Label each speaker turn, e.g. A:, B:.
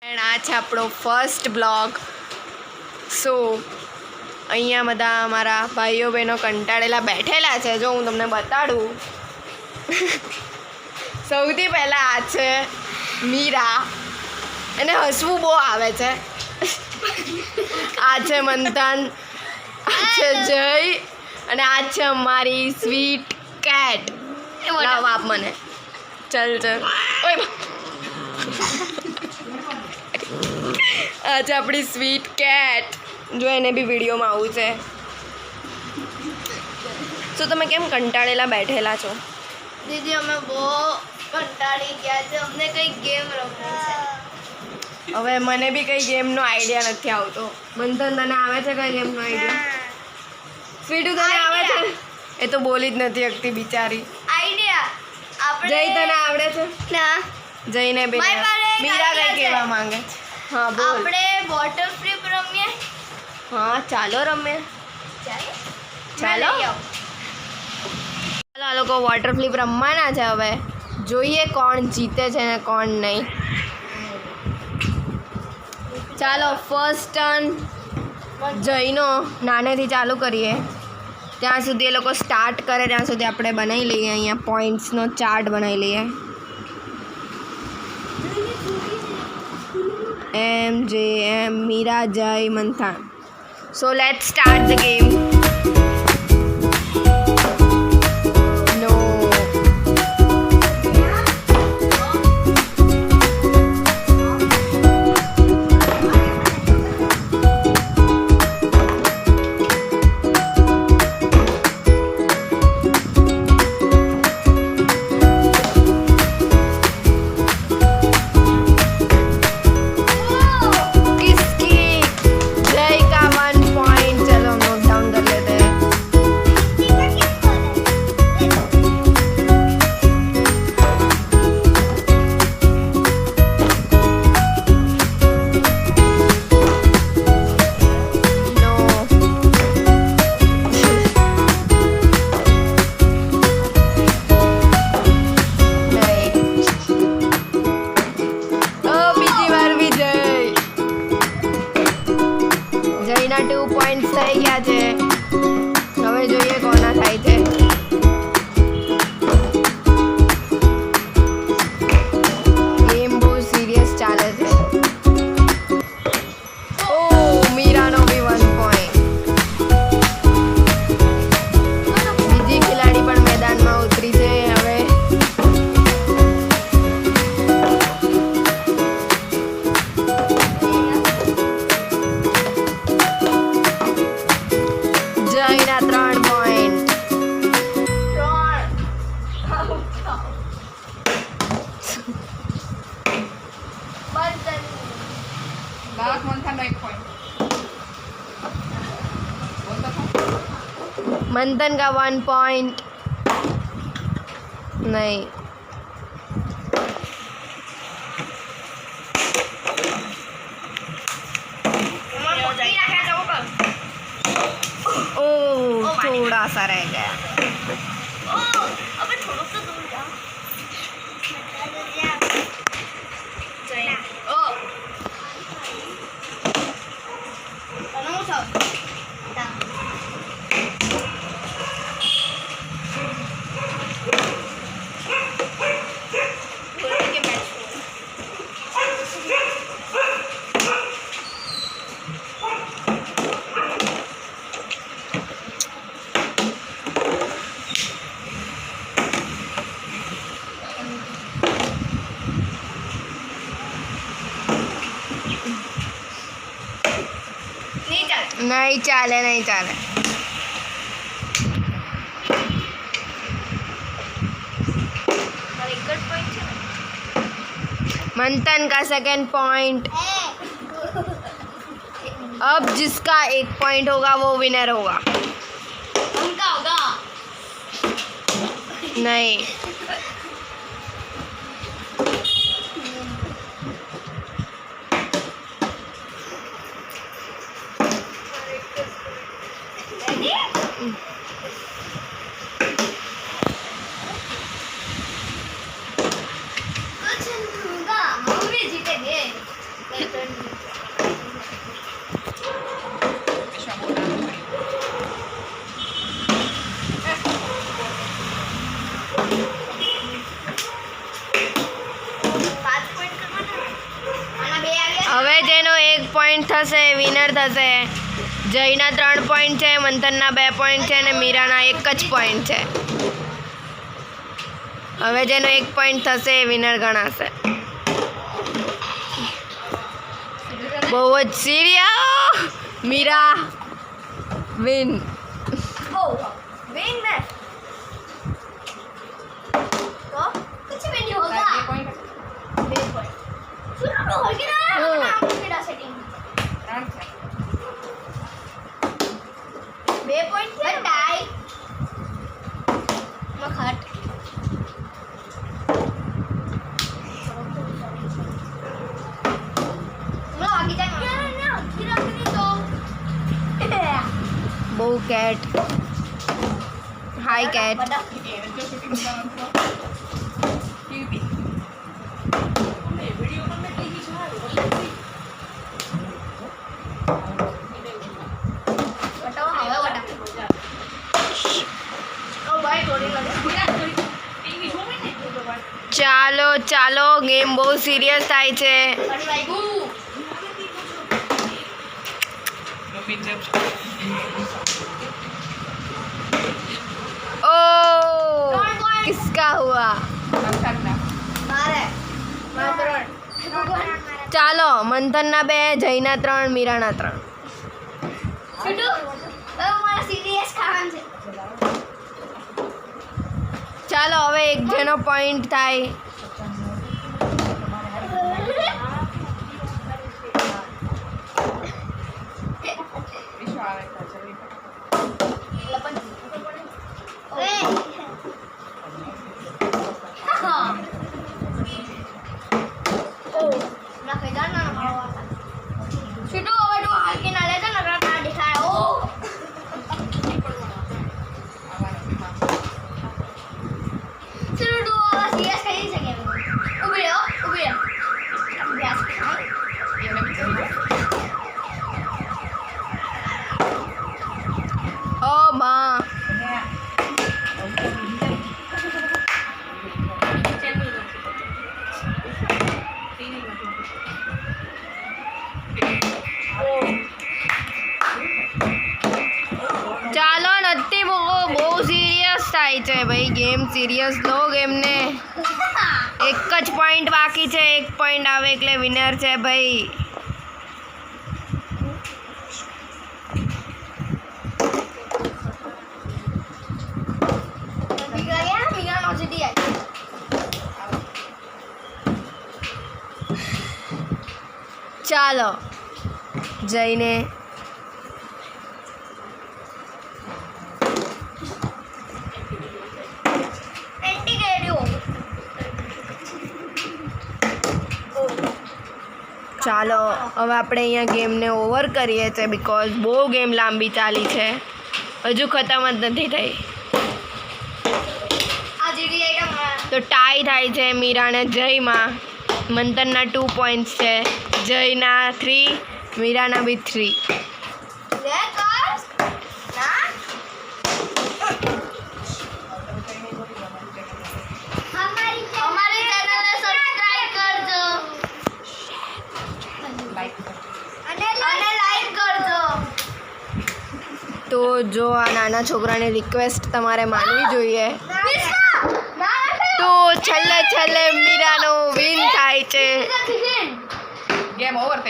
A: And આ છે આપણો ફર્સ્ટ બ્લોગ. સો અહીંયા બધા અમારા ભાઈઓ બહેનો કંટાળેલા બેઠેલા છે. જો હું તમને બતાડું. સૌથી પહેલાં આ છે મીરા, એને હસવું બહુ આવે છે. આ છે મંથન, આ છે જય અને આ છે અમારી સ્વીટ કેટ. લાવ આપ મને. ચલ ચલ. ઓય આ છે આપણી સ્વીટ કેટ. જો એને બી વિડીયોમાં આવું છે. તો તમે કેમ કંટાળેલા બેઠેલા છો?
B: દીદી અમે બહુ કંટાળી ગયા છે, અમને કઈ ગેમ રમવી છે.
A: હવે મને બી કઈ ગેમનો આઈડિયા નથી આવતો. મંથન તને આવે છે કઈ ગેમનો આઈડિયા? સ્વીટુ તને આવે છે? એ તો બોલી જ નથી શકતી બિચારી.
B: આઈડિયા આપણે
A: જય તને આવડે છે?
B: ના,
A: જઈને બે
B: મારી પાસે એક
A: મીરા કઈ
B: idea
A: કહેવા
B: છે.
A: માંગે છે? હા બોલ.
B: આપણે વોટર ફ્લિપ રમીએ.
A: હા ચાલો રમે.
B: ચાલો
A: ચાલો. ચાલો આ લોકો વોટર ફ્લિપ રમવાના છે. હવે જોઈએ કોણ જીતે છે ને કોણ નહીં. ચાલો ફર્સ્ટ ટર્ન જઈનો નાનેથી ચાલુ કરીએ. ત્યાં સુધી એ લોકો સ્ટાર્ટ કરે ત્યાં સુધી આપણે બનાવી લઈએ. અહીંયા પોઈન્ટ્સનો ચાર્ટ બનાવી લઈએ. એમ જે એમ Meera Jay Manthan. So let's start the game. નો જયના 2 પોઈન્ટ્સ થઈ ગયા છે. હવે જોઈએ કોના થાય છે. ગેમ બહુ સિરિયસ ચાલે છે. ઓ મીરાનો બી 1 પોઈન્ટ. બીજી ખેલાડી પણ મેદાનમાં ઉતરી છે. હવે જયના 3 પોઈન્ટ. मंथन का 1 पॉइंट नहीं. ओह थोड़ा सा रह गया.
B: अबे थोड़ा सा दूर जा. ओ तनो सब
A: नहीं चाले नहीं चाले. मंथन का 2nd पॉइंट. अब जिसका 1 पॉइंट होगा वो विनर होगा.
B: उनका होगा.
A: नहीं
B: कुछ होगा. मम्मी जीतेंगे.
A: હવે જેનો 1 પોઈન્ટ થશે વિનર થશે. જયના 3 પોઈન્ટ છે, મંથનના 2 પોઈન્ટ છે અને મીરાના 1 જ પોઈન્ટ છે. હવે જેનો 1 પોઈન્ટ થશે એ વિનર ગણાશે. બહુ જ સિરિયસ. મીરા વિન. બહુ કેટ. હાય કેટ. ચાલો ચાલો, ગેમ બહુ સિરિયસ થાય છે. ओ किसका हुआ? ચાલો, મંથનના 2, જયના 3, મીરાના 3. ચાલો હવે એક જેનો પોઈન્ટ થાય. ઓ માં. ચાલો નથી બહુ સિરિયસ થાય છે ભાઈ. ગેમ સિરિયસ લો ગેમને. 1 જ પોઈન્ટ બાકી છે. 1 પોઈન્ટ આવે એટલે વિનર છે ભાઈ. ચાલો જઈને ચાલો હવે આપણે અહીંયા ગેમને ઓવર કરીએ છીએ બિકોઝ બહુ ગેમ લાંબી ચાલી છે. હજુ ખતમ જ નથી થઈ. તો ટાઈ થાય છે મીરાને જયમાં. મંથનના 2 પોઈન્ટ્સ છે, જયના 3, મીરાના બી 3. તો જો આ નાના છોકરાની રિક્વેસ્ટ તમારે માનવી જોઈએ. તો છેલ્લે મીરાનો વિન થાય છે.
C: Game over.